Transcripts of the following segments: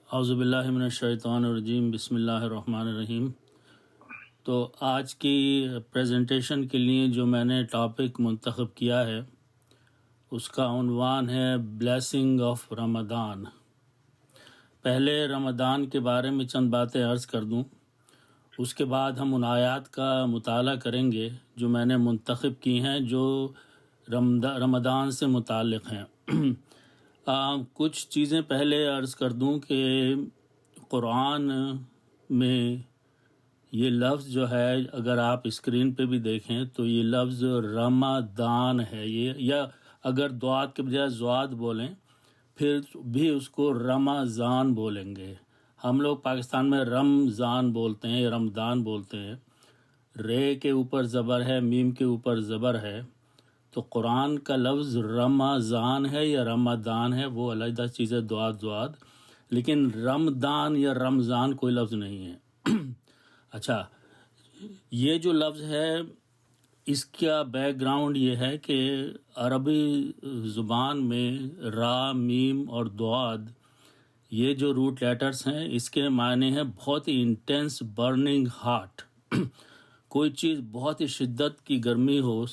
اعوذ باللہ من الشیطان الرجیم، بسم اللہ الرحمن الرحیم۔ تو آج کی پریزنٹیشن کے لیے جو میں نے ٹاپک منتخب کیا ہے اس کا عنوان ہے بلیسنگ آف رمضان۔ پہلے رمضان کے بارے میں چند باتیں عرض کر دوں، اس کے بعد ہم ان آیات کا مطالعہ کریں گے جو میں نے منتخب کی ہیں جو رمضان سے متعلق ہیں۔ کچھ چیزیں پہلے عرض کر دوں کہ قرآن میں یہ لفظ جو ہے، اگر آپ اسکرین پہ بھی دیکھیں تو یہ لفظ رمضان ہے، یا اگر دوات کے بجائے زواد بولیں پھر بھی اس کو رمضان بولیں گے۔ ہم لوگ پاکستان میں رمضان بولتے ہیں، رمضان بولتے ہیں، رے کے اوپر زبر ہے، میم کے اوپر زبر ہے، تو قرآن کا لفظ رمضان ہے یا رمضان ہے وہ علیحدہ چیز ہے، زواد، لیکن رمضان یا رمضان کوئی لفظ نہیں ہے۔ اچھا، یہ جو لفظ ہے اس کا بیک گراؤنڈ یہ ہے کہ عربی زبان میں را، میم اور دواد یہ جو روٹ لیٹرز ہیں اس کے معنی ہے بہت ہی انٹینس برننگ ہاٹ۔ کوئی چیز بہت ہی شدت کی گرمی ہو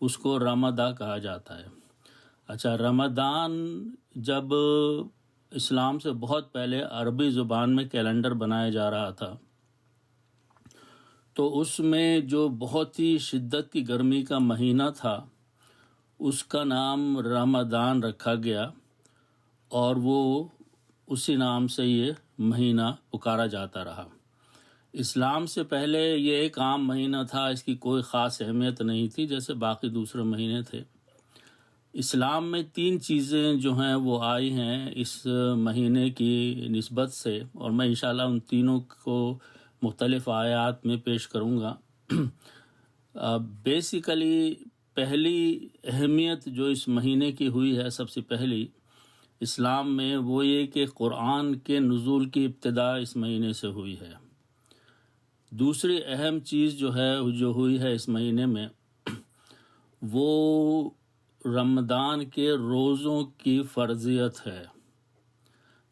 اس کو رمضان کہا جاتا ہے۔ اچھا، رمضان جب اسلام سے بہت پہلے عربی زبان میں کیلنڈر بنایا جا رہا تھا تو اس میں جو بہت ہی شدت کی گرمی کا مہینہ تھا اس کا نام رمضان رکھا گیا، اور وہ اسی نام سے یہ مہینہ پکارا جاتا رہا۔ اسلام سے پہلے یہ ایک عام مہینہ تھا، اس کی کوئی خاص اہمیت نہیں تھی جیسے باقی دوسرے مہینے تھے۔ اسلام میں 3 چیزیں جو ہیں وہ آئی ہیں اس مہینے کی نسبت سے، اور میں انشاءاللہ ان تینوں کو مختلف آیات میں پیش کروں گا۔ بیسیکلی پہلی اہمیت جو اس مہینے کی ہوئی ہے سب سے پہلی اسلام میں وہ یہ کہ قرآن کے نزول کی ابتدا اس مہینے سے ہوئی ہے۔ دوسری اہم چیز جو ہوئی ہے اس مہینے میں وہ رمضان کے روزوں کی فرضیت ہے۔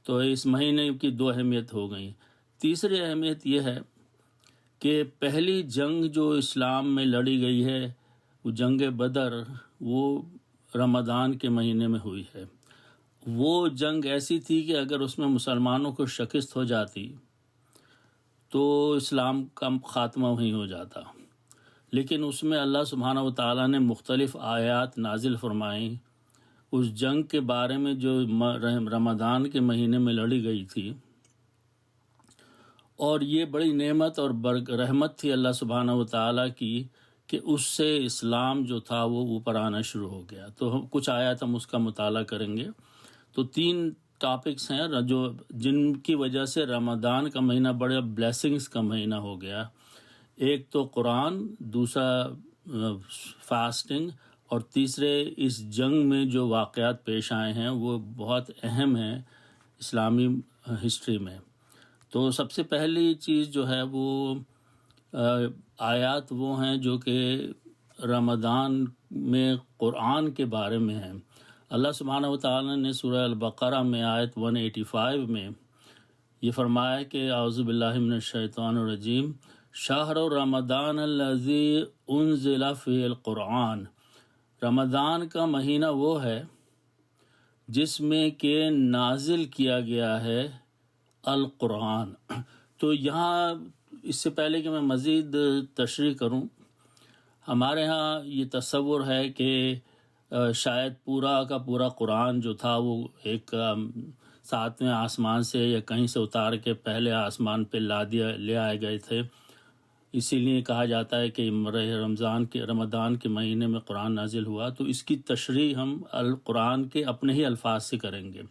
تو اس مہینے کی 2 اہمیت ہو گئیں۔ تیسری اہمیت یہ ہے کہ پہلی جنگ جو اسلام میں لڑی گئی ہے وہ جنگ بدر، وہ رمضان کے مہینے میں ہوئی ہے۔ وہ جنگ ایسی تھی کہ اگر اس میں مسلمانوں کو شکست ہو جاتی تو اسلام کا خاتمہ وہیں ہو جاتا، لیکن اس میں اللہ سبحانہ و تعالیٰ نے مختلف آیات نازل فرمائیں اس جنگ کے بارے میں جو رمضان کے مہینے میں لڑی گئی تھی، اور یہ بڑی نعمت اور رحمت تھی اللہ سبحانہ و تعالیٰ کی کہ اس سے اسلام جو تھا وہ اوپر آنا شروع ہو گیا۔ تو کچھ آیات ہم اس کا مطالعہ کریں گے۔ تو 3 ٹاپکس ہیں جن کی وجہ سے رمضان کا مہینہ بڑے بلیسنگز کا مہینہ ہو گیا۔ ایک تو قرآن، دوسرا فاسٹنگ، اور تیسرے اس جنگ میں جو واقعات پیش آئے ہیں وہ بہت اہم ہیں اسلامی ہسٹری میں۔ تو سب سے پہلی چیز جو ہے وہ آیات وہ ہیں جو کہ رمضان میں قرآن کے بارے میں ہیں۔ اللہ سبحانہ و تعالیٰ نے سورہ البقرہ میں آیت 185 میں یہ فرمایا کہ اعوذ باللہ من الشیطان الرجیم، شہر رمضان الذی انزل فیہ القرآن، رمضان کا مہینہ وہ ہے جس میں کہ نازل کیا گیا ہے القرآن۔ تو یہاں اس سے پہلے کہ میں مزید تشریح کروں، ہمارے ہاں یہ تصور ہے کہ شاید پورا کا پورا قرآن جو تھا وہ ایک 7ویں آسمان سے یا کہیں سے اتار کے پہلے آسمان پہ لے آئے گئے تھے، اسی لیے کہا جاتا ہے کہ رمضان کے مہینے میں قرآن نازل ہوا۔ تو اس کی تشریح ہم القرآن کے اپنے ہی الفاظ سے کریں گے۔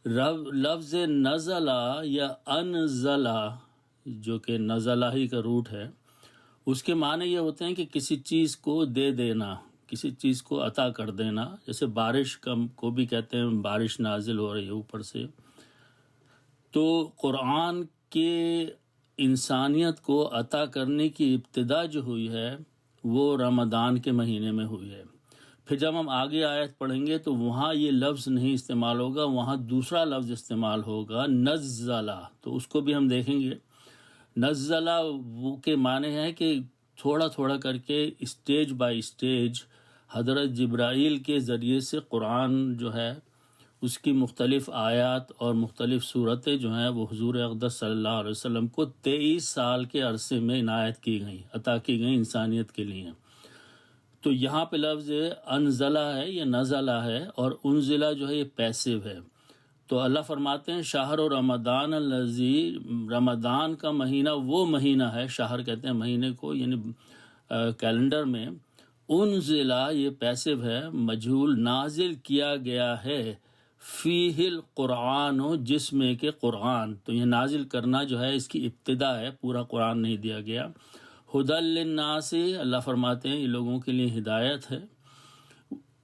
لفظ نزلہ یا انزلہ جو کہ نزلہ ہی کا روٹ ہے، اس کے معنی یہ ہوتے ہیں کہ کسی چیز کو دے دینا، کسی چیز کو عطا کر دینا، جیسے بارش کو بھی کہتے ہیں بارش نازل ہو رہی ہے اوپر سے۔ تو قرآن کے انسانیت کو عطا کرنے کی ابتدا جو ہوئی ہے وہ رمضان کے مہینے میں ہوئی ہے۔ پھر جب ہم آگے آیت پڑھیں گے تو وہاں یہ لفظ نہیں استعمال ہوگا، وہاں دوسرا لفظ استعمال ہوگا نزلہ، تو اس کو بھی ہم دیکھیں گے۔ نزلہ وہ کے معنی ہے کہ تھوڑا تھوڑا کر کے اسٹیج بائی اسٹیج حضرت جبرائیل کے ذریعے سے قرآن جو ہے اس کی مختلف آیات اور مختلف صورتیں جو ہیں وہ حضور اقدس صلی اللہ علیہ وسلم کو 23 سال کے عرصے میں عنایت کی گئیں، عطا کی گئیں انسانیت کے لیے۔ تو یہاں پہ لفظ انزلہ ہے یا نزلہ ہے، اور انزلہ جو ہے یہ پیسو ہے۔ تو اللہ فرماتے ہیں شہر و رمضان الذی، رمضان کا مہینہ وہ مہینہ ہے، شہر کہتے ہیں مہینے کو یعنی کیلنڈر میں، انزلہ یہ پیسو ہے، مجہول نازل کیا گیا ہے، فیہ القرآن، جس میں کہ قرآن، تو یہ نازل کرنا جو ہے اس کی ابتدا ہے، پورا قرآن نہیں دیا گیا۔ ہدی للناس، اللہ فرماتے ہیں یہ لوگوں کے لیے ہدایت ہے،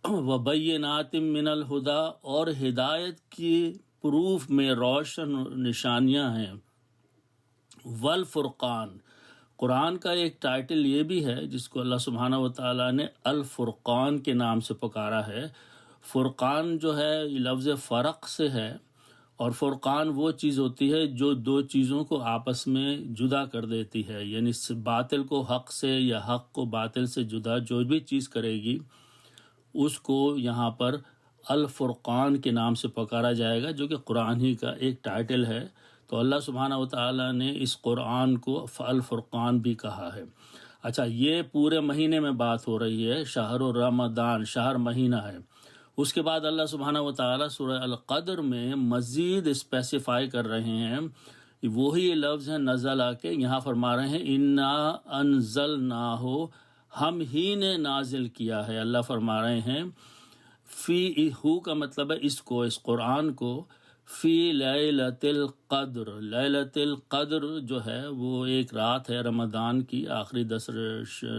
وبینات من الہدی، اور ہدایت کی پروف میں روشن نشانیاں ہیں، والفرقان، قرآن کا ایک ٹائٹل یہ بھی ہے جس کو اللہ سبحانہ و تعالیٰ نے الفرقان کے نام سے پکارا ہے۔ فرقان جو ہے یہ لفظ فرق سے ہے، اور فرقان وہ چیز ہوتی ہے جو دو چیزوں کو آپس میں جدا کر دیتی ہے، یعنی باطل کو حق سے یا حق کو باطل سے جدا جو بھی چیز کرے گی اس کو یہاں پر الفرقان کے نام سے پکارا جائے گا، جو کہ قرآن ہی کا ایک ٹائٹل ہے۔ تو اللہ سبحانہ و تعالیٰ نے اس قرآن کو الفرقان بھی کہا ہے۔ اچھا، یہ پورے مہینے میں بات ہو رہی ہے، شہر و رمضان، شہر مہینہ ہے۔ اس کے بعد اللہ سبحانہ و تعالیٰ سورہ القدر میں مزید اسپیسیفائی کر رہے ہیں، وہی لفظ ہے نزلہ کے، یہاں فرما رہے ہیں انا انزلناہ، ہم ہی نے نازل کیا ہے۔ اللہ فرما رہے ہیں فی، ہو کا مطلب ہے اس کو، اس قرآن کو، فی لیلۃ القدر، لیلۃ القدر جو ہے وہ ایک رات ہے رمضان کی، آخری 10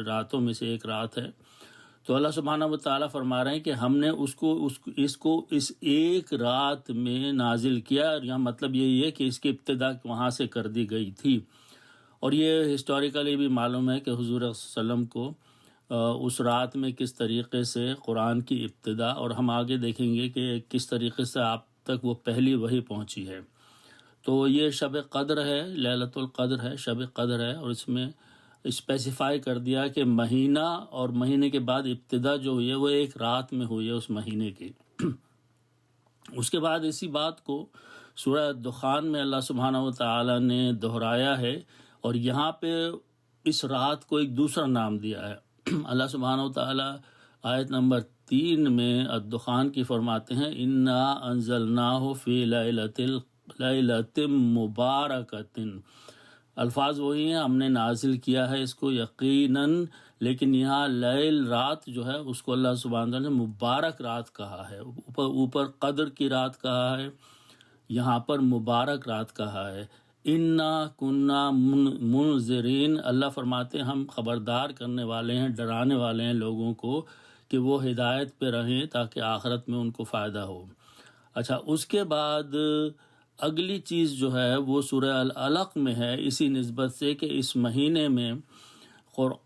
راتوں میں سے ایک رات ہے۔ تو اللہ سبحانہ و تعالیٰ فرما رہے ہیں کہ ہم نے اس کو اس ایک رات میں نازل کیا، اور یہاں مطلب یہی ہے کہ اس کی ابتدا وہاں سے کر دی گئی تھی۔ اور یہ ہسٹوریکلی بھی معلوم ہے کہ حضور صلی اللہ علیہ وسلم کو اس رات میں کس طریقے سے قرآن کی ابتدا، اور ہم آگے دیکھیں گے کہ کس طریقے سے آپ تک وہ پہلی وحی پہنچی ہے۔ تو یہ شب قدر ہے، لیلۃ القدر ہے، شب قدر ہے، اور اس میں اسپیسیفائی کر دیا کہ مہینہ اور مہینے کے بعد ابتدا جو ہوئی ہے وہ ایک رات میں ہوئی ہے اس مہینے کی۔ اس کے بعد اسی بات کو سورہ دخان میں اللہ سبحانہ و تعالیٰ نے دہرایا ہے، اور یہاں پہ اس رات کو ایک دوسرا نام دیا ہے۔ اللہ سبحانہ و تعالیٰ آیت نمبر 3 میں الدخان کی فرماتے ہیں انا انزلناہ فی لیلۃ مبارکۃ، الفاظ وہی ہیں، ہم نے نازل کیا ہے اس کو یقیناً، لیکن یہاں لیل رات جو ہے اس کو اللہ سبحانہ و تعالیٰ نے مبارک رات کہا ہے، اوپر قدر کی رات کہا ہے، یہاں پر مبارک رات کہا ہے۔ انا کننا منذرین، اللہ فرماتے ہیں ہم خبردار کرنے والے ہیں، ڈرانے والے ہیں لوگوں کو کہ وہ ہدایت پہ رہیں تاکہ آخرت میں ان کو فائدہ ہو۔ اچھا، اس کے بعد اگلی چیز جو ہے وہ سورہ العلق میں ہے، اسی نسبت سے کہ اس مہینے میں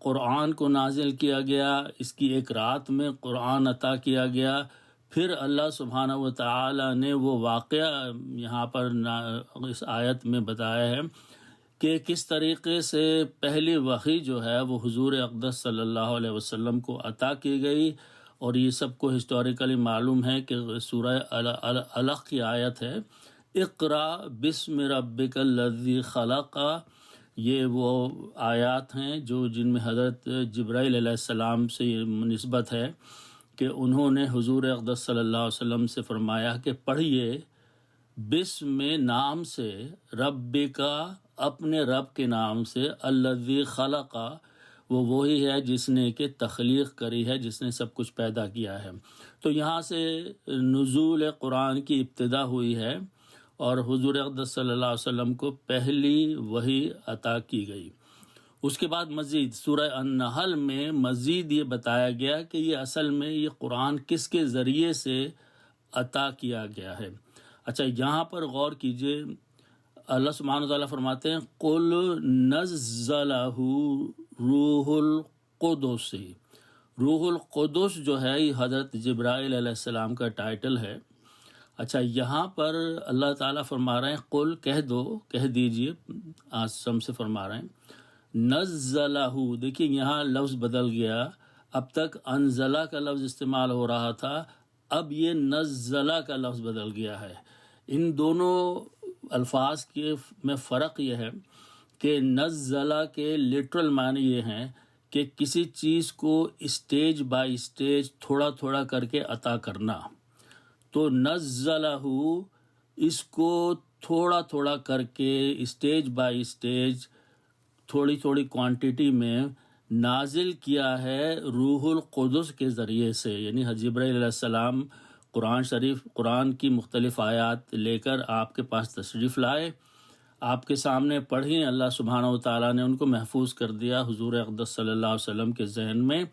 قرآن کو نازل کیا گیا، اس کی ایک رات میں قرآن عطا کیا گیا۔ پھر اللہ سبحانہ و تعالیٰ نے وہ واقعہ یہاں پر اس آیت میں بتایا ہے کہ کس طریقے سے پہلی وحی جو ہے وہ حضور اقدس صلی اللہ علیہ وسلم کو عطا کی گئی، اور یہ سب کو ہسٹوریکلی معلوم ہے کہ سورہ العلق کی آیت ہے اقرا بسم ربک الذی خلق، یہ وہ آیات ہیں جن میں حضرت جبرائیل علیہ السلام سے یہ نسبت ہے کہ انہوں نے حضور اقدس صلی اللہ علیہ وسلم سے فرمایا کہ پڑھیے بسم نام سے، رب کا اپنے رب کے نام سے، الذی خلق وہ وہی ہے جس نے کہ تخلیق کری ہے، جس نے سب کچھ پیدا کیا ہے۔ تو یہاں سے نزول قرآن کی ابتدا ہوئی ہے، اور حضور اقدس صلی اللہ علیہ وسلم کو پہلی وحی عطا کی گئی۔ اس کے بعد مزید سورہ النحل میں مزید یہ بتایا گیا کہ یہ اصل میں یہ قرآن کس کے ذریعے سے عطا کیا گیا ہے۔ اچھا، یہاں پر غور کیجئے، اللہ سبحانہ وتعالیٰ فرماتے ہیں قُلْ نَزَّلَهُ روح القدس، روح القدس جو ہے یہ حضرت جبرائیل علیہ السلام کا ٹائٹل ہے۔ اچھا، یہاں پر اللہ تعالیٰ فرما رہے ہیں قل، کہہ دیجئے، آسم سے فرما رہے ہیں نزلہ، دیکھیے یہاں لفظ بدل گیا، اب تک انزلہ کا لفظ استعمال ہو رہا تھا، اب یہ نزلہ کا لفظ بدل گیا ہے۔ ان دونوں الفاظ میں فرق یہ ہے کہ نزلہ کے لٹرل معنی یہ ہیں کہ کسی چیز کو اسٹیج بائی اسٹیج تھوڑا تھوڑا کر کے عطا کرنا، تو نزلہ اس کو تھوڑا تھوڑا کر کے اسٹیج بائی اسٹیج تھوڑی تھوڑی کوانٹٹی میں نازل کیا ہے روح القدس کے ذریعے سے، یعنی جبرائیل علیہ السلام قرآن کی مختلف آیات لے کر آپ کے پاس تشریف لائے، آپ کے سامنے پڑھیں، اللہ سبحانہ و تعالیٰ نے ان کو محفوظ کر دیا حضور اقدس صلی اللہ علیہ وسلم کے ذہن میں،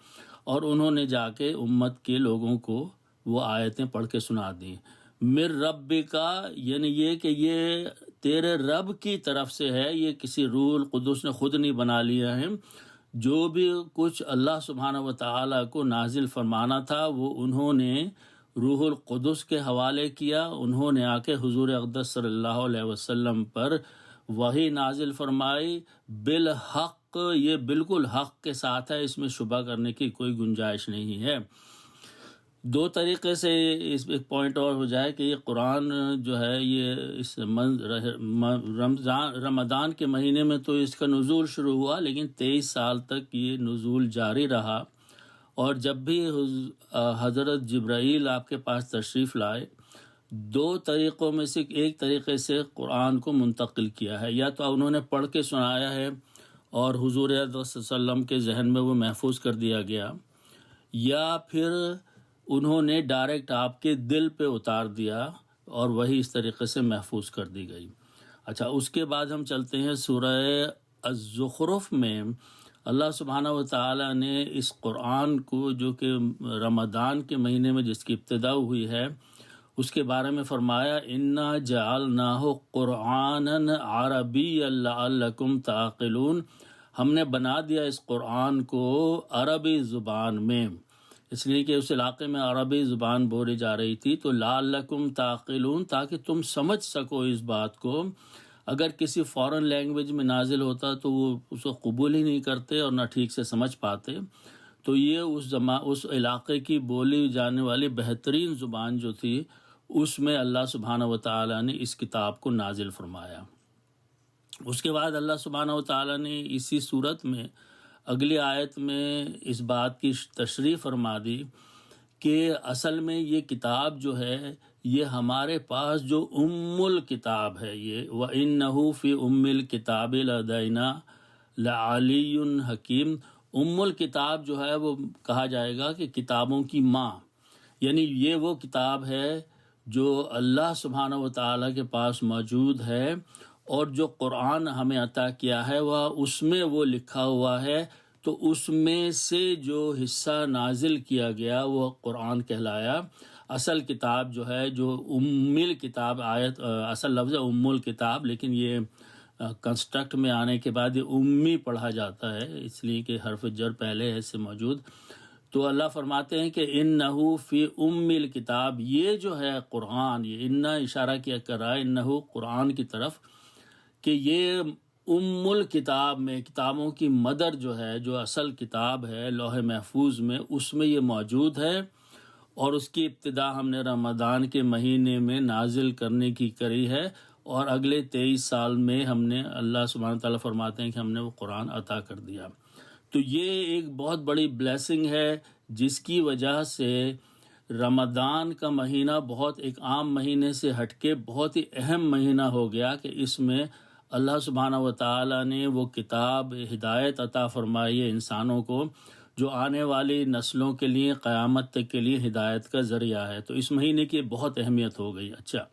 اور انہوں نے جا کے امت کے لوگوں کو وہ آیتیں پڑھ کے سنا دیں۔ مر رب کا، یعنی یہ کہ یہ تیرے رب کی طرف سے ہے، یہ کسی روح القدس نے خود نہیں بنا لیا ہے، جو بھی کچھ اللہ سبحانہ و تعالیٰ کو نازل فرمانا تھا وہ انہوں نے روح القدس کے حوالے کیا، انہوں نے آ کے حضور اقدس صلی اللہ علیہ وسلم پر وحی نازل فرمائی بالحق، یہ بالکل حق کے ساتھ ہے، اس میں شبہ کرنے کی کوئی گنجائش نہیں ہے۔ دو طریقے سے اس ایک پوائنٹ اور ہو جائے کہ یہ قرآن جو ہے یہ اس رمضان کے مہینے میں تو اس کا نزول شروع ہوا، لیکن 23 سال تک یہ نزول جاری رہا، اور جب بھی حضرت جبرائیل آپ کے پاس تشریف لائے، دو طریقوں میں سے ایک طریقے سے قرآن کو منتقل کیا ہے، یا تو انہوں نے پڑھ کے سنایا ہے اور حضور اقدس صلی اللہ علیہ وسلم کے ذہن میں وہ محفوظ کر دیا گیا، یا پھر انہوں نے ڈائریکٹ آپ کے دل پہ اتار دیا اور وہی اس طریقے سے محفوظ کر دی گئی۔ اچھا، اس کے بعد ہم چلتے ہیں سورہ الزخرف میں، اللہ سبحانہ و تعالیٰ نے اس قرآن کو جو کہ رمضان کے مہینے میں جس کی ابتدا ہوئی ہے اس کے بارے میں فرمایا انا جعلناہ قرآنا عربیا لعلکم تعقلون، ہم نے بنا دیا اس قرآن کو عربی زبان میں، اس لیے کہ اس علاقے میں عربی زبان بولی جا رہی تھی، تو لعلکم تعقلون، تاکہ تم سمجھ سکو اس بات کو۔ اگر کسی فورن لینگویج میں نازل ہوتا تو وہ اس کو قبول ہی نہیں کرتے اور نہ ٹھیک سے سمجھ پاتے، تو یہ اس علاقے کی بولی جانے والی بہترین زبان جو تھی اس میں اللہ سبحانہ و تعالیٰ نے اس کتاب کو نازل فرمایا۔ اس کے بعد اللہ سبحانہ و تعالیٰ نے اسی صورت میں اگلی آیت میں اس بات کی تشریح فرما دی کہ اصل میں یہ کتاب جو ہے یہ ہمارے پاس جو ام الکتاب ہے، یہ وَإِنَّهُ فِي أُمِّ الْكِتَابِ لَدَيْنَا لَعَلِيٌّ حَكِيمٌ، ام الکتاب جو ہے وہ کہا جائے گا کہ کتابوں کی ماں، یعنی یہ وہ کتاب ہے جو اللہ سبحانہ و تعالیٰ کے پاس موجود ہے، اور جو قرآن ہمیں عطا کیا ہے وہ اس میں وہ لکھا ہوا ہے، تو اس میں سے جو حصہ نازل کیا گیا وہ قرآن کہلایا۔ اصل کتاب جو ہے، جو ام الکتاب، اصل لفظ ہے ام الکتاب، لیکن یہ کنسٹرکٹ میں آنے کے بعد یہ امی پڑھا جاتا ہے، اس لیے کہ حرف جر پہلے ہے سے موجود۔ تو اللہ فرماتے ہیں کہ انہو فی ام الکتاب، یہ جو ہے قرآن، یہ انہ اشارہ کیا کر رہا ہے انہو قرآن کی طرف، کہ یہ ام الکتاب میں، کتابوں کی مدر جو ہے، جو اصل کتاب ہے لوح محفوظ میں، اس میں یہ موجود ہے، اور اس کی ابتدا ہم نے رمضان کے مہینے میں نازل کرنے کی کری ہے، اور اگلے 23 سال میں ہم نے، اللہ سبحانہ تعالیٰ فرماتے ہیں کہ ہم نے وہ قرآن عطا کر دیا۔ تو یہ ایک بہت بڑی بلیسنگ ہے جس کی وجہ سے رمضان کا مہینہ بہت ایک عام مہینے سے ہٹ کے بہت ہی اہم مہینہ ہو گیا، کہ اس میں اللہ سبحانہ و تعالیٰ نے وہ کتاب ہدایت عطا فرمائی ہے انسانوں کو، جو آنے والی نسلوں کے لیے، قیامت تک کے لیے ہدایت کا ذریعہ ہے۔ تو اس مہینے کی بہت اہمیت ہو گئی۔ اچھا،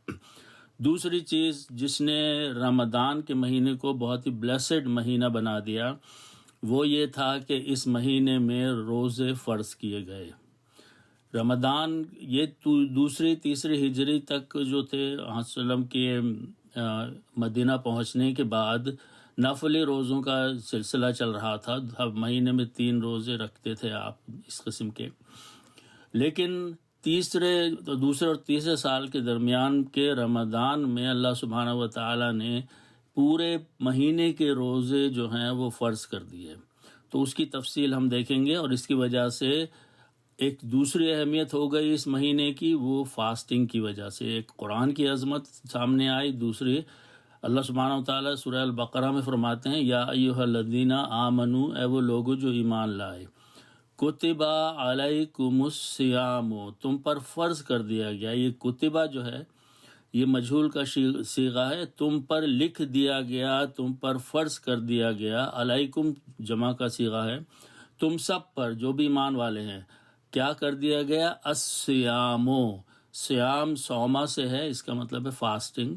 دوسری چیز جس نے رمضان کے مہینے کو بہت ہی بلیسڈ مہینہ بنا دیا وہ یہ تھا کہ اس مہینے میں روزے فرض کیے گئے۔ رمضان یہ دوسری تیسری ہجری تک جو تھے، وسلم کے مدینہ پہنچنے کے بعد نفلی روزوں کا سلسلہ چل رہا تھا، ہر مہینے میں 3 روزے رکھتے تھے آپ اس قسم کے. لیکن دوسرے اور تیسرے سال کے درمیان کے رمضان میں اللہ سبحانہ و تعالیٰ نے پورے مہینے کے روزے جو ہیں وہ فرض کر دیے. تو اس کی تفصیل ہم دیکھیں گے، اور اس کی وجہ سے ایک دوسری اہمیت ہو گئی اس مہینے کی، وہ فاسٹنگ کی وجہ سے. ایک قرآن کی عظمت سامنے آئی، دوسری اللہ سبحانہ و تعالیٰ سورہ البقرہ میں فرماتے ہیں یا ایھا الذین آمنو، اے وہ لوگو جو ایمان لائے، کتبہ علیکم الصیام، تم پر فرض کر دیا گیا. یہ کتبہ جو ہے یہ مجہول کا صیغہ ہے، تم پر لکھ دیا گیا، تم پر فرض کر دیا گیا. علیکم جمع کا صیغہ ہے، تم سب پر جو بھی ایمان والے ہیں کیا کر دیا گیا؟ الصیام، صیام صومہ سے ہے، اس کا مطلب ہے فاسٹنگ.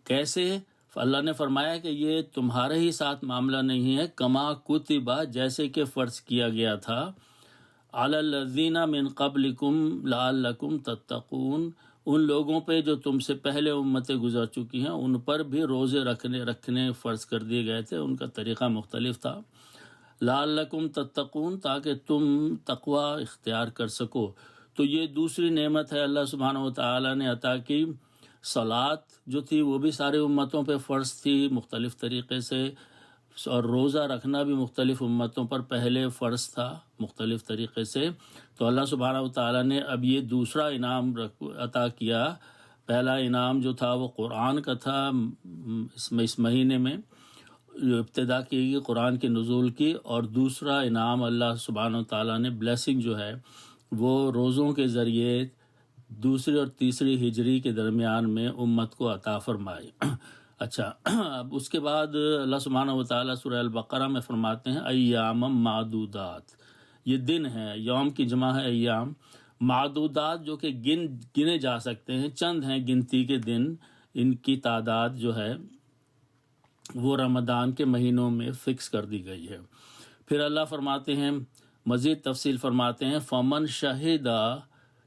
کیسے؟ اللہ نے فرمایا کہ یہ تمہارے ہی ساتھ معاملہ نہیں ہے، کما کتبہ، جیسے کہ فرض کیا گیا تھا، علی الذین من قبلکم لعلکم تتقون، ان لوگوں پہ جو تم سے پہلے امتیں گزر چکی ہیں، ان پر بھی روزے رکھنے فرض کر دیے گئے تھے. ان کا طریقہ مختلف تھا. لعلکم تتقون، تاکہ تم تقوی اختیار کر سکو. تو یہ دوسری نعمت ہے اللہ سبحانہ و تعالیٰ نے عطا کی. صلاۃ جو تھی وہ بھی سارے امتوں پہ فرض تھی مختلف طریقے سے، اور روزہ رکھنا بھی مختلف امتوں پر پہلے فرض تھا مختلف طریقے سے. تو اللہ سبحانہ و تعالیٰ نے اب یہ دوسرا انعام عطا کیا. پہلا انعام جو تھا وہ قرآن کا تھا، اس مہینے میں ابتدا کی گئی قرآن کے نزول کی، اور دوسرا انعام اللہ سبحانہ و تعالیٰ نے بلیسنگ جو ہے وہ روزوں کے ذریعے دوسری اور تیسری ہجری کے درمیان میں امت کو عطا فرمائی. اچھا، اب اس کے بعد اللہ سبحانہ و تعالیٰ سورہ البقرہ میں فرماتے ہیں ایام معدودات، یہ دن ہے، یوم کی جمع ہے ایام، معدودات جو کہ گنے جا سکتے ہیں، چند ہیں گنتی کے دن، ان کی تعداد جو ہے وہ رمضان کے مہینوں میں فکس کر دی گئی ہے. پھر اللہ فرماتے ہیں، مزید تفصیل فرماتے ہیں، فمن شہدہ،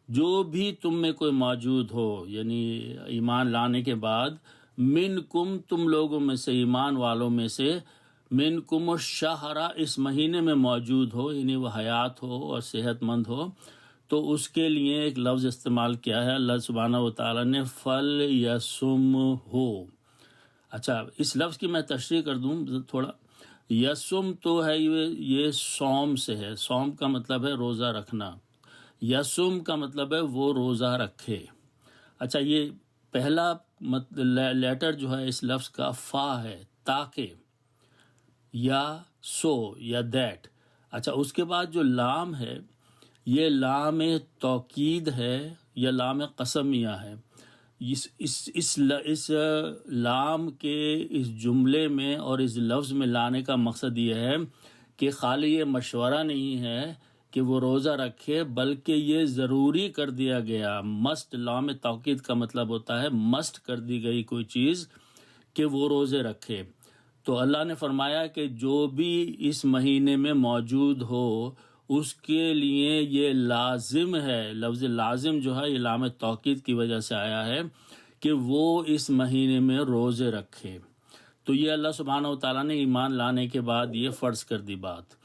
جو بھی تم میں کوئی موجود ہو، یعنی ایمان لانے کے بعد، منکم، تم لوگوں میں سے، ایمان والوں میں سے، منکم الشہر، اس مہینے میں موجود ہو، یعنی وہ حیات ہو اور صحت مند ہو، تو اس کے لیے ایک لفظ استعمال کیا ہے اللہ سبحانہ و تعالیٰ نے، فل یسم ہو. اچھا، اس لفظ کی میں تشریح کر دوں تھوڑا. یسم تو ہے یہ صوم سے ہے، صوم کا مطلب ہے روزہ رکھنا، یسم کا مطلب ہے وہ روزہ رکھے. اچھا، یہ پہلا لیٹر جو ہے اس لفظ کا فا ہے، تاکہ یا سو یا دیٹ. اچھا، اس کے بعد جو لام ہے یہ لام توکید ہے یا لام قسمیہ ہے. اس لام کے اس جملے میں اور اس لفظ میں لانے کا مقصد یہ ہے کہ خالی یہ مشورہ نہیں ہے کہ وہ روزہ رکھے، بلکہ یہ ضروری کر دیا گیا. مسٹ، لام توکید کا مطلب ہوتا ہے مسٹ کر دی گئی کوئی چیز کہ وہ روزے رکھے. تو اللہ نے فرمایا کہ جو بھی اس مہینے میں موجود ہو اس کے لیے یہ لازم ہے. لفظ لازم جو ہے یہ لام توکید کی وجہ سے آیا ہے کہ وہ اس مہینے میں روزے رکھے. تو یہ اللہ سبحانہ و تعالیٰ نے ایمان لانے کے بعد یہ فرض کر دی بات.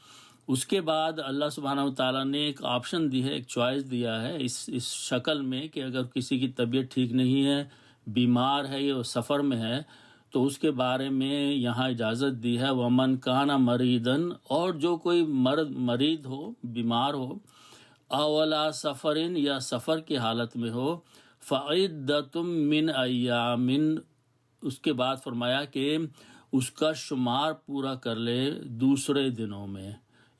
اس کے بعد اللہ سبحانہ و تعالیٰ نے ایک آپشن دی ہے، ایک چوائس دیا ہے اس شکل میں کہ اگر کسی کی طبیعت ٹھیک نہیں ہے، بیمار ہے یا سفر میں ہے، تو اس کے بارے میں یہاں اجازت دی ہے، ومن کان مریضن، اور جو کوئی مریض ہو، بیمار ہو، اولا سفرن، یا سفر کی حالت میں ہو، فعدۃ من ایام، اس کے بعد فرمایا کہ اس کا شمار پورا کر لے دوسرے دنوں میں.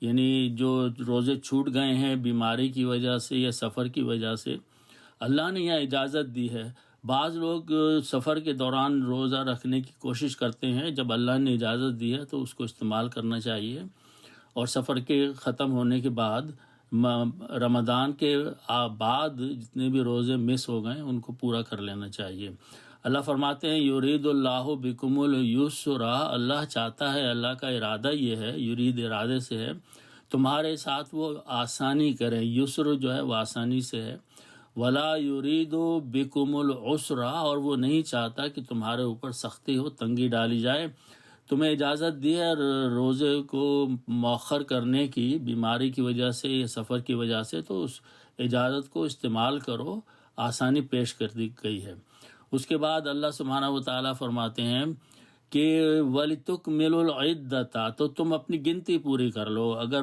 یعنی جو روزے چھوٹ گئے ہیں بیماری کی وجہ سے یا سفر کی وجہ سے، اللہ نے یہاں اجازت دی ہے. بعض لوگ سفر کے دوران روزہ رکھنے کی کوشش کرتے ہیں، جب اللہ نے اجازت دی ہے تو اس کو استعمال کرنا چاہیے، اور سفر کے ختم ہونے کے بعد رمضان کے بعد جتنے بھی روزے مس ہو گئے ان کو پورا کر لینا چاہیے. اللہ فرماتے ہیں یرید اللہ بکم الیسر، اللہ چاہتا ہے، اللہ کا ارادہ یہ ہے، یرید ارادے سے ہے، تمہارے ساتھ وہ آسانی کریں. یسر جو ہے وہ آسانی سے ہے. ولا یرید بکم العسر، اور وہ نہیں چاہتا کہ تمہارے اوپر سختی ہو، تنگی ڈالی جائے. تمہیں اجازت دی ہے روزے کو مؤخر کرنے کی بیماری کی وجہ سے یا سفر کی وجہ سے، تو اس اجازت کو استعمال کرو، آسانی پیش کر دی گئی ہے۔ اس کے بعد اللہ سبحانہ و تعالیٰ فرماتے ہیں کہ وَلِتُكْمِلُوا الْعِدَّةَ، تو تم اپنی گنتی پوری کر لو۔ اگر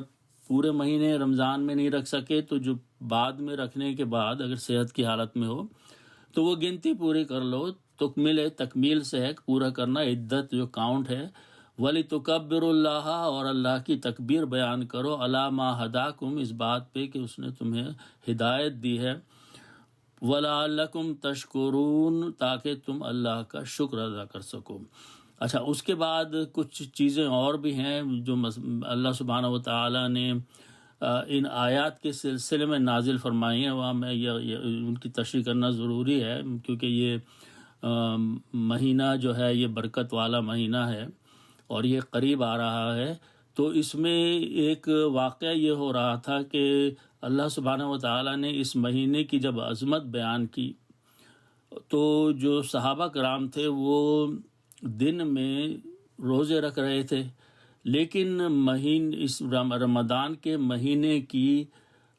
پورے مہینے رمضان میں نہیں رکھ سکے تو جو بعد میں رکھنے کے بعد اگر صحت کی حالت میں ہو تو وہ گنتی پوری کر لو۔ تکمیل سے ہے پورا کرنا، عدت جو کاؤنٹ ہے۔ وَلِتُكَبِّرُوا اللَّهَ، اور اللہ کی تکبیر بیان کرو، عَلَىٰ مَا هَدَاكُمْ، اس بات پہ کہ اس نے تمہیں ہدایت دی ہے، وَلَعَلَّكُمْ تَشْكُرُونَ، تاکہ تم اللہ کا شکر ادا کر سکو۔ اچھا، اس کے بعد کچھ چیزیں اور بھی ہیں جو اللہ سبحانہ و تعالیٰ نے ان آیات کے سلسلے میں نازل فرمائی ہیں، وہاں میں ان کی تشریح کرنا ضروری ہے، کیونکہ یہ مہینہ جو ہے یہ برکت والا مہینہ ہے اور یہ قریب آ رہا ہے۔ تو اس میں ایک واقعہ یہ ہو رہا تھا کہ اللہ سبحانہ و تعالیٰ نے اس مہینے کی جب عظمت بیان کی تو جو صحابہ کرام تھے وہ دن میں روزے رکھ رہے تھے، لیکن اس رمضان کے مہینے کی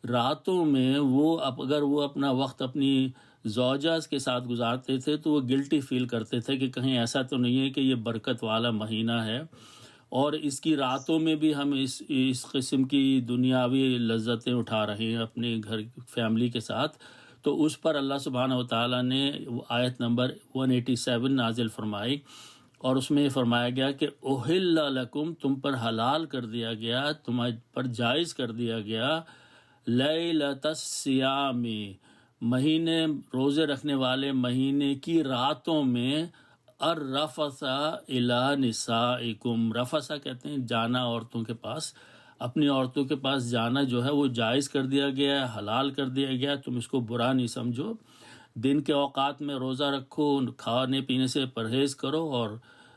راتوں میں اگر وہ اپنا وقت اپنی زوجہ کے ساتھ گزارتے تھے تو وہ گلٹی فیل کرتے تھے کہ کہیں ایسا تو نہیں ہے کہ یہ برکت والا مہینہ ہے اور اس کی راتوں میں بھی ہم اس قسم کی دنیاوی لذتیں اٹھا رہے ہیں اپنے گھر فیملی کے ساتھ۔ تو اس پر اللہ سبحانہ و تعالیٰ نے آیت نمبر 187 نازل فرمائی، اور اس میں یہ فرمایا گیا کہ احل لکم، تم پر حلال کر دیا گیا، تمہارے پر جائز کر دیا گیا، لیلۃ الصیام، مہینے روزے رکھنے والے مہینے کی راتوں میں، الرفث الی نسائکم، رفثہ کہتے ہیں جانا عورتوں کے پاس، اپنی عورتوں کے پاس جانا جو ہے وہ جائز کر دیا گیا ہے، حلال کر دیا گیا، تم اس کو برا نہیں سمجھو۔ دن کے اوقات میں روزہ رکھو، کھانے پینے سے پرہیز کرو،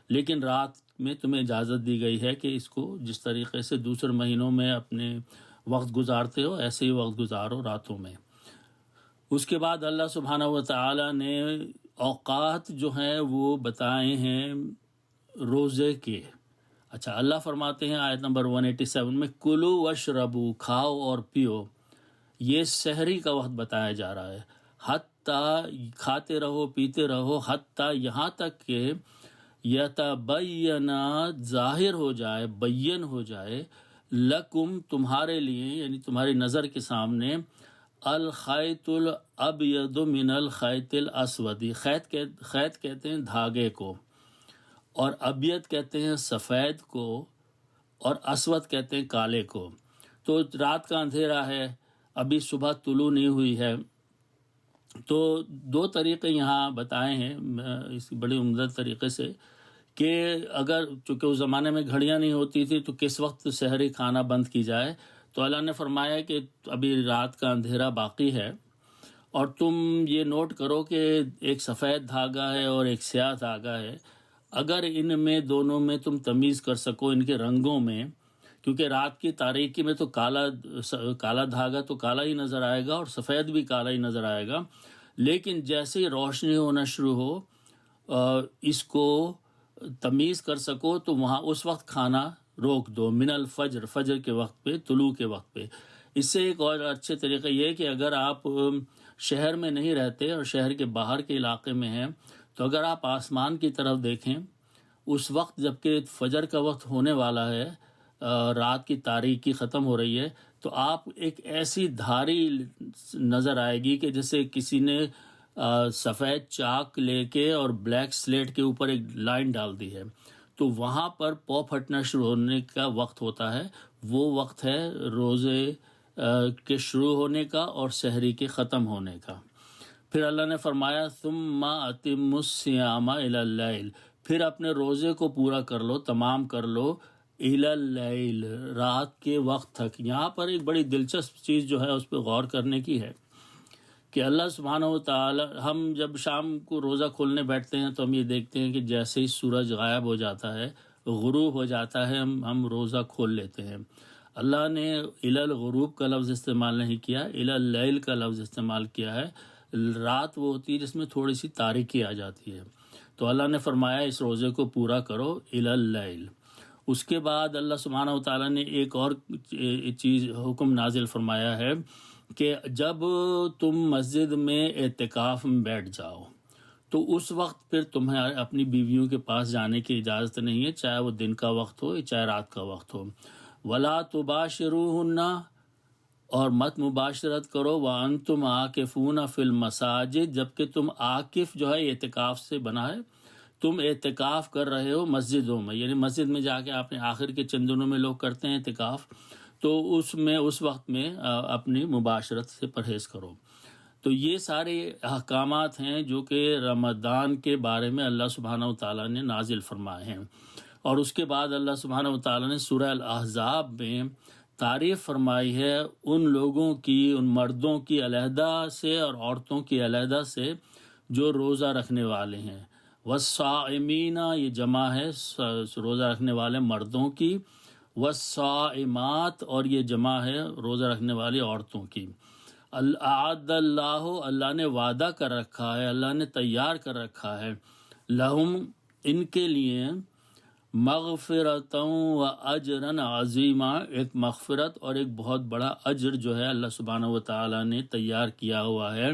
لیکن رات میں تمہیں اجازت دی گئی ہے کہ اس کو جس طریقے سے دوسرے مہینوں میں اپنے وقت گزارتے ہو ایسے ہی وقت گزارو راتوں میں۔ اس کے بعد اللہ سبحانہ و تعالیٰ نے اوقات جو ہیں وہ بتائے ہیں روزے کے۔ اچھا، اللہ فرماتے ہیں آیت نمبر 187 میں، کلو وشربو، کھاؤ اور پیو، یہ سحری کا وقت بتایا جا رہا ہے، حتیٰ کھاتے رہو پیتے رہو، حتیٰ یہاں تک کہ یتبین ظاہر ہو جائے، بین ہو جائے، لکم تمہارے لیے یعنی تمہاری نظر کے سامنے، الخیط الابید من الخیط الاسود، خیط کہتے ہیں دھاگے کو، اور ابیض کہتے ہیں سفید کو، اور اسود کہتے ہیں کالے کو۔ تو رات کا اندھیرا ہے، ابھی صبح طلوع نہیں ہوئی ہے، تو دو طریقے یہاں بتائے ہیں اس بڑی عمدہ طریقے سے کہ اگر چونکہ اس زمانے میں گھڑیاں نہیں ہوتی تھی تو کس وقت سحری کھانا بند کی جائے، تو اللہ نے فرمایا کہ ابھی رات کا اندھیرا باقی ہے، اور تم یہ نوٹ کرو کہ ایک سفید دھاگا ہے اور ایک سیاہ دھاگا ہے، اگر ان میں دونوں میں تم تمیز کر سکو ان کے رنگوں میں، کیونکہ رات کی تاریکی میں تو کالا دھاگا تو کالا ہی نظر آئے گا اور سفید بھی کالا ہی نظر آئے گا، لیکن جیسے ہی روشنی ہونا شروع ہو اس کو تمیز کر سکو تو وہاں اس وقت کھانا روک دو، من الفجر، فجر کے وقت پہ، طلوع کے وقت پہ۔ اس سے ایک اور اچھے طریقہ یہ ہے کہ اگر آپ شہر میں نہیں رہتے اور شہر کے باہر کے علاقے میں ہیں تو اگر آپ آسمان کی طرف دیکھیں اس وقت جبکہ فجر کا وقت ہونے والا ہے، رات کی تاریکی ختم ہو رہی ہے، تو آپ ایک ایسی دھاری نظر آئے گی کہ جیسے کسی نے سفید چاک لے کے اور بلیک سلیٹ کے اوپر ایک لائن ڈال دی ہے، تو وہاں پر پو پھٹنا شروع ہونے کا وقت ہوتا ہے، وہ وقت ہے روزے کے شروع ہونے کا اور سحری کے ختم ہونے کا۔ پھر اللہ نے فرمایا ثم اتم الصیام الی اللیل، پھر اپنے روزے کو پورا کر لو، تمام کر لو، الی اللیل، رات کے وقت تک۔ یہاں پر ایک بڑی دلچسپ چیز جو ہے اس پہ غور کرنے کی ہے کہ اللہ سبحانہ و تعالی، ہم جب شام کو روزہ کھولنے بیٹھتے ہیں تو ہم یہ دیکھتے ہیں کہ جیسے ہی سورج غائب ہو جاتا ہے، غروب ہو جاتا ہے، ہم روزہ کھول لیتے ہیں۔ اللہ نے الی الغروب کا لفظ استعمال نہیں کیا، الی اللیل کا لفظ استعمال کیا ہے۔ رات وہ ہوتی ہے جس میں تھوڑی سی تاریکی آ جاتی ہے، تو اللہ نے فرمایا اس روزے کو پورا کرو الی اللیل۔ اس کے بعد اللہ سبحانہ و تعالیٰ نے ایک اور چیز حکم نازل فرمایا ہے کہ جب تم مسجد میں اعتکاف میں بیٹھ جاؤ تو اس وقت پھر تمہیں اپنی بیویوں کے پاس جانے کی اجازت نہیں ہے، چاہے وہ دن کا وقت ہو چاہے رات کا وقت ہو۔ ولا تباشروہن، اور مت مباشرت کرو، وانتم عاکفون فی المساجد، جبکہ تم عاکف جو ہے اعتکاف سے بنا ہے، تم اعتکاف کر رہے ہو مسجدوں میں، یعنی مسجد میں جا کے آپ نے آخر کے چند دنوں میں لوگ کرتے ہیں اعتکاف، تو اس وقت میں اپنی مباشرت سے پرہیز کرو۔ تو یہ سارے احکامات ہیں جو کہ رمضان کے بارے میں اللہ سبحانہ و تعالیٰ نے نازل فرمائے ہیں۔ اور اس کے بعد اللہ سبحانہ و تعالیٰ نے سورہ الاحزاب میں تعریف فرمائی ہے ان لوگوں کی، ان مردوں کی علیحدہ سے اور عورتوں کی علیحدہ سے جو روزہ رکھنے والے ہیں۔ والصائمین، یہ جمع ہے روزہ رکھنے والے مردوں کی، والصائمات، اور یہ جمع ہے روزہ رکھنے والی عورتوں کی۔ اعد اللہ نے وعدہ کر رکھا ہے، اللہ نے تیار کر رکھا ہے، لہم، ان کے لیے، مغفرتاً و اجرا عظیما، ایک مغفرت اور ایک بہت بڑا اجر جو ہے اللہ سبحانہ و تعالیٰ نے تیار کیا ہوا ہے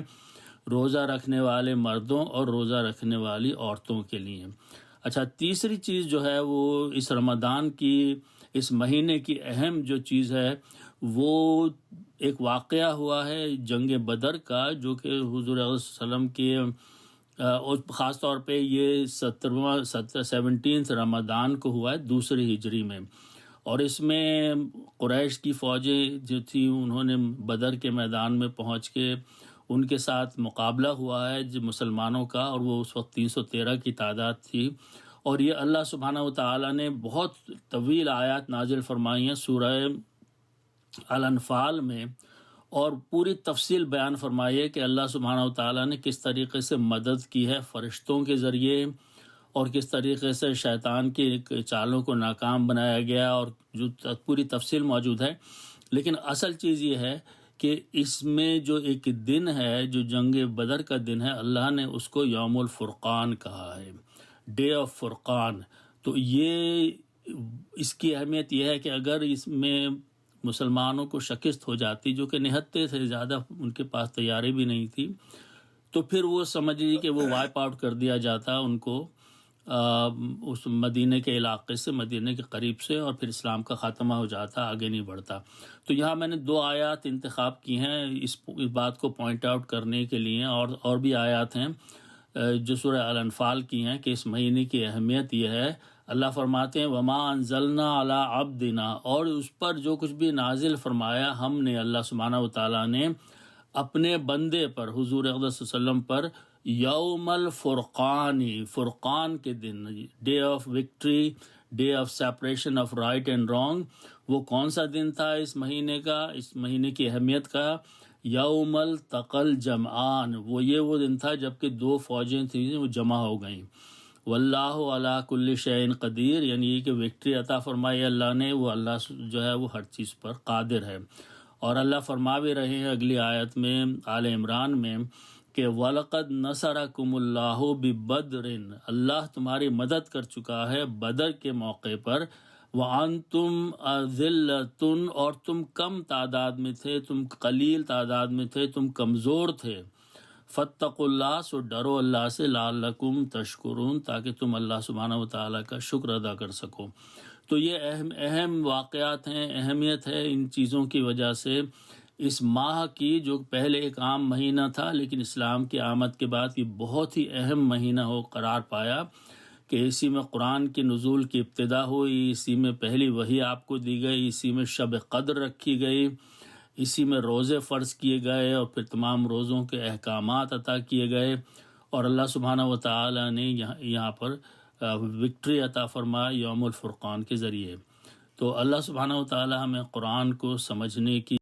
روزہ رکھنے والے مردوں اور روزہ رکھنے والی عورتوں کے لیے۔ اچھا، تیسری چیز جو ہے وہ اس رمضان کی، اس مہینے کی اہم جو چیز ہے وہ ایک واقعہ ہوا ہے جنگ بدر کا، جو کہ حضور علیہ وسلم کے، اور خاص طور پہ یہ 17 رمضان کو ہوا ہے دوسری ہجری میں، اور اس میں قریش کی فوجیں جو تھیں انہوں نے بدر کے میدان میں پہنچ کے ان کے ساتھ مقابلہ ہوا ہے جو مسلمانوں کا، اور وہ اس وقت 313 کی تعداد تھی۔ اور یہ اللہ سبحانہ و تعالیٰ نے بہت طویل آیات نازل فرمائی ہیں سورہ الانفال میں، اور پوری تفصیل بیان فرمائی ہے کہ اللہ سبحانہ و تعالیٰ نے کس طریقے سے مدد کی ہے فرشتوں کے ذریعے، اور کس طریقے سے شیطان کی چالوں کو ناکام بنایا گیا، اور جو پوری تفصیل موجود ہے۔ لیکن اصل چیز یہ ہے کہ اس میں جو ایک دن ہے جو جنگ بدر کا دن ہے، اللہ نے اس کو یوم الفرقان کہا ہے، ڈے آف فرقان۔ تو یہ اس کی اہمیت یہ ہے کہ اگر اس میں مسلمانوں کو شکست ہو جاتی، جو کہ نہتے تھے، زیادہ ان کے پاس تیاری بھی نہیں تھی، تو پھر وہ سمجھ لیجیے کہ وہ وائپ آؤٹ کر دیا جاتا ان کو اس مدینے کے علاقے سے، مدینے کے قریب سے، اور پھر اسلام کا خاتمہ ہو جاتا، آگے نہیں بڑھتا۔ تو یہاں میں نے 2 آیات انتخاب کی ہیں اس بات کو پوائنٹ آؤٹ کرنے کے لیے، اور بھی آیات ہیں جو سورہ الانفال کی ہیں کہ اس مہینے کی اہمیت یہ ہے۔ اللہ فرماتے ہیں وما انزلنا علی عبدنا، اور اس پر جو کچھ بھی نازل فرمایا ہم نے، اللہ سبحانہ و تعالیٰ نے اپنے بندے پر، حضور اقدس صلی اللہ علیہ وسلم پر، یوم الفرقان، فرقان کے دن، day of victory, day of separation of right and wrong. وہ کون سا دن تھا اس مہینے کا، اس مہینے کی اہمیت کا؟ یوم التقى الجمعان، وہ دن تھا جب کہ 2 فوجیں تھیں وہ جمع ہو گئیں۔ واللہ علی کل شیء قدیر، یعنی یہ کہ وکٹری عطا فرمائی اللہ نے، وہ اللہ جو ہے وہ ہر چیز پر قادر ہے۔ اور اللہ فرما بھی رہے ہیں اگلی آیت میں، آل عمران میں، کہ وَلَقَدْ نَصَرَكُمُ اللَّهُ بِبَدْرٍ، اللہ تمہاری مدد کر چکا ہے بدر کے موقع پر، وَأَنْتُمْ أَذِلَّةٌ، اور تم کم تعداد میں تھے، تم قلیل تعداد میں تھے، تم کمزور تھے۔ فَاتَّقُوا اللَّهَ، سو ڈرو اللہ سے، لَعَلَّكُمْ تَشْكُرُونَ، تاکہ تم اللہ سبحانہ و تعالیٰ کا شکر ادا کر سکو۔ تو یہ اہم واقعات ہیں، اہمیت ہے ان چیزوں کی وجہ سے اس ماہ کی، جو پہلے ایک عام مہینہ تھا لیکن اسلام کی آمد کے بعد یہ بہت ہی اہم مہینہ قرار پایا کہ اسی میں قرآن کی نزول کی ابتدا ہوئی، اسی میں پہلی وحی آپ کو دی گئی، اسی میں شب قدر رکھی گئی، اسی میں روزے فرض کیے گئے، اور پھر تمام روزوں کے احکامات عطا کیے گئے، اور اللہ سبحانہ و تعالیٰ نے یہاں پر وکٹری عطا فرمایا یوم الفرقان کے ذریعے۔ تو اللہ سبحانہ و تعالیٰ ہمیں قرآن کو سمجھنے کی